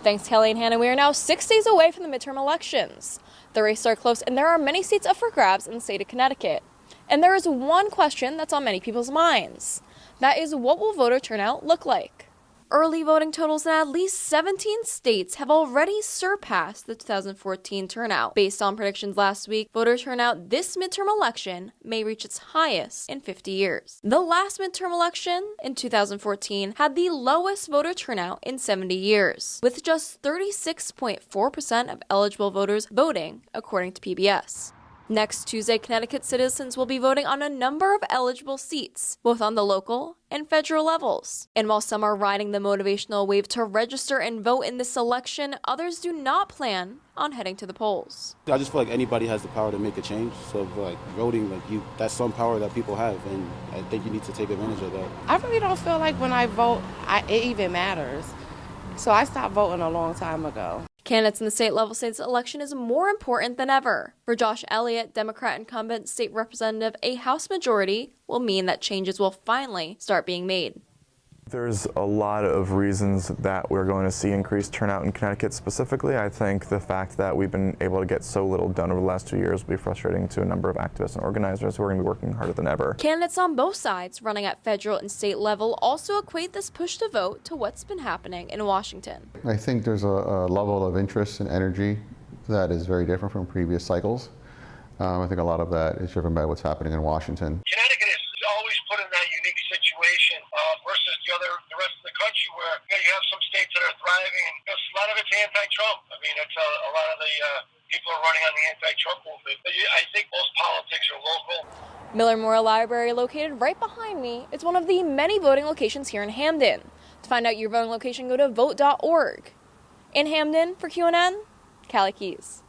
Thanks, Kelly and Hannah. We are now 6 days away from the midterm elections. The races are close, and there are many seats up for grabs in the state of Connecticut. And there is one question that's on many people's minds. That is, what will voter turnout look like? Early voting totals in at least 17 states have already surpassed the 2014 turnout. Based on predictions last week, voter turnout this midterm election may reach its highest in 50 years. The last midterm election in 2014 had the lowest voter turnout in 70 years, with just 36.4% of eligible voters voting, according to PBS. Next Tuesday, Connecticut citizens will be voting on a number of eligible seats, both on the local and federal levels. And while some are riding the motivational wave to register and vote in this election, others do not plan on heading to the polls. I just feel like anybody has the power to make a change. So voting, that's some power that people have, and I think you need to take advantage of that. I really don't feel like when I vote, it even matters. So I stopped voting a long time ago. Candidates in the state level say this election is more important than ever. For Josh Elliott, Democrat incumbent state representative, a House majority will mean that changes will finally start being made. There's a lot of reasons that we're going to see increased turnout in Connecticut specifically. I think the fact that we've been able to get so little done over the last 2 years will be frustrating to a number of activists and organizers who are going to be working harder than ever. Candidates on both sides running at federal and state level also equate this push to vote to what's been happening in Washington. I think there's a level of interest and energy that is very different from previous cycles. I think a lot of that is driven by what's happening in Washington. Connecticut is always put in that unique situation versus the rest of the country where you have some states that are thriving, and a lot of it's anti-Trump. I mean, it's a lot of the people are running on the anti-Trump movement. But I think most politics are local. Miller Memorial Library, located right behind me, is one of the many voting locations here in Hamden. To find out your voting location, go to vote.org. In Hamden, for QNN, Cali Kees.